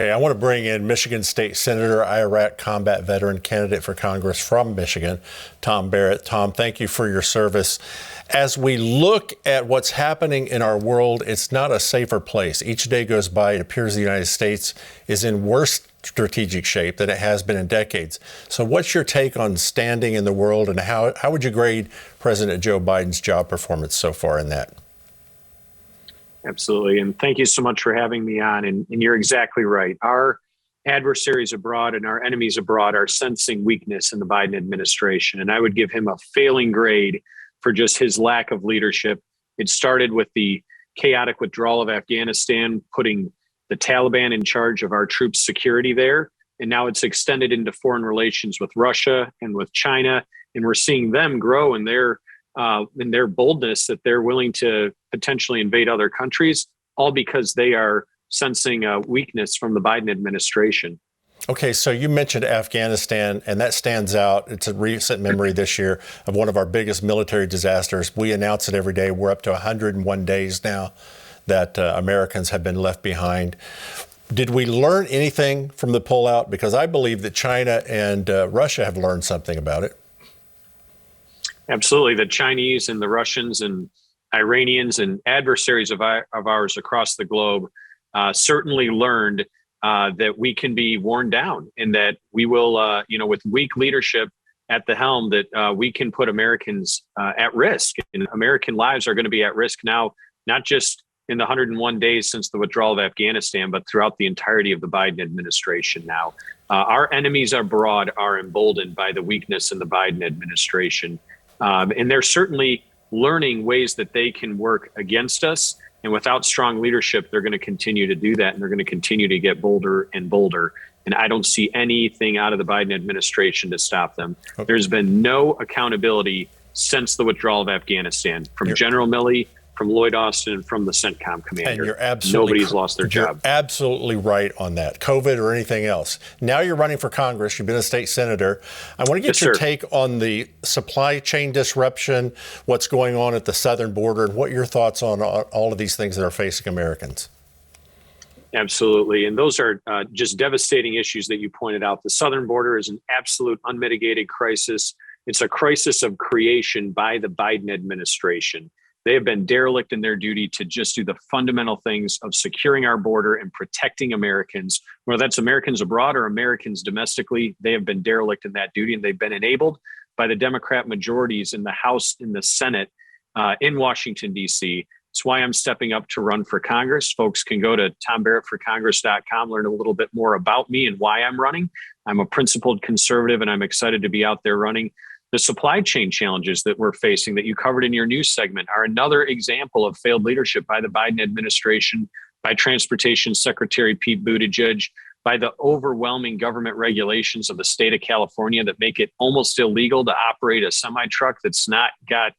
Hey, I want to bring in Michigan State Senator, Iraq combat veteran, candidate for Congress from Michigan, Tom Barrett. Tom, thank you for your service. As we look at what's happening in our world, it's not a safer place. Each day goes by, it appears the United States is in worse strategic shape than it has been in decades. So what's your take on standing in the world, and how would you grade President Joe Biden's job performance so far in that? Absolutely. And thank you so much for having me on. And you're exactly right. Our adversaries abroad and our enemies abroad are sensing weakness in the Biden administration. And I would give him a failing grade for just his lack of leadership. It started with the chaotic withdrawal of Afghanistan, putting the Taliban in charge of our troops' security there. And now it's extended into foreign relations with Russia and with China. And we're seeing them grow in their boldness that they're willing to potentially invade other countries, all because they are sensing a weakness from the Biden administration. Okay, so you mentioned Afghanistan, and that stands out. It's a recent memory this year of one of our biggest military disasters. We announce it every day. We're up to 101 days now that Americans have been left behind. Did we learn anything from the pullout? Because I believe that China and Russia have learned something about it. Absolutely. The Chinese and the Russians and Iranians and adversaries of ours across the globe certainly learned that we can be worn down, and that we will, with weak leadership at the helm, that we can put Americans at risk. And American lives are going to be at risk now, not just in the 101 days since the withdrawal of Afghanistan, but throughout the entirety of the Biden administration now. Our enemies abroad are emboldened by the weakness in the Biden administration. And they're certainly learning ways that they can work against us. And without strong leadership, they're going to continue to do that. And they're going to continue to get bolder and bolder. And I don't see anything out of the Biden administration to stop them. Okay. There's been no accountability since the withdrawal of Afghanistan from General Milley, from Lloyd Austin, and from the CENTCOM commander. And you're absolutely Nobody's lost their job. Absolutely right on that, COVID or anything else. Now you're running for Congress. You've been a state senator. I want to get your take on the supply chain disruption, what's going on at the southern border, and what your thoughts on all of these things that are facing Americans. Absolutely. And those are just devastating issues that you pointed out. The southern border is an absolute unmitigated crisis. It's a crisis of creation by the Biden administration. They have been derelict in their duty to just do the fundamental things of securing our border and protecting Americans, whether that's Americans abroad or Americans domestically. They have been derelict in that duty, and they've been enabled by the Democrat majorities in the House and the Senate in Washington, D.C. It's why I'm stepping up to run for Congress. Folks can go to tombarrettforcongress.com, learn a little bit more about me and why I'm running. I'm a principled conservative, and I'm excited to be out there running. The supply chain challenges that we're facing that you covered in your news segment are another example of failed leadership by the Biden administration, by Transportation Secretary Pete Buttigieg, by the overwhelming government regulations of the state of California that make it almost illegal to operate a semi-truck that's not got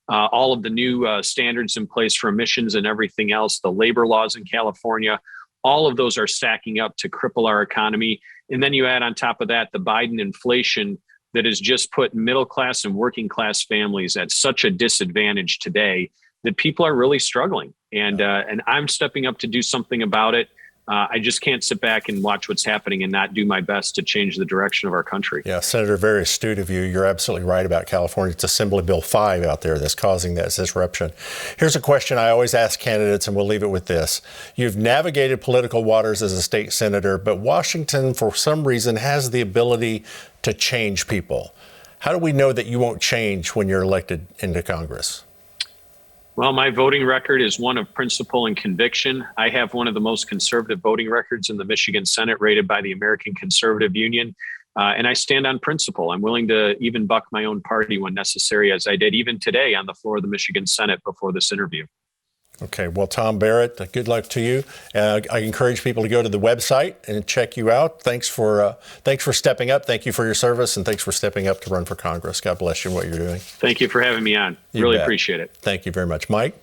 all of the new standards in place for emissions and everything else, the labor laws in California. All of those are stacking up to cripple our economy. And then you add on top of that the Biden inflation that has just put middle class and working class families at such a disadvantage today that people are really struggling. And I'm stepping up to do something about it. I just can't sit back and watch what's happening and not do my best to change the direction of our country. Yeah, Senator, very astute of you. You're absolutely right about California. It's Assembly Bill 5 out there that's causing that disruption. Here's a question I always ask candidates, and we'll leave it with this. You've navigated political waters as a state senator, but Washington, for some reason, has the ability to change people. How do we know that you won't change when you're elected into Congress? Well, my voting record is one of principle and conviction. I have one of the most conservative voting records in the Michigan Senate, rated by the American Conservative Union. And I stand on principle. I'm willing to even buck my own party when necessary, as I did even today on the floor of the Michigan Senate before this interview. Okay. Well, Tom Barrett, good luck to you. I encourage people to go to the website and check you out. Thanks for stepping up. Thank you for your service, and thanks for stepping up to run for Congress. God bless you and what you're doing. Thank you for having me on. Really appreciate it. Thank you very much. Mike?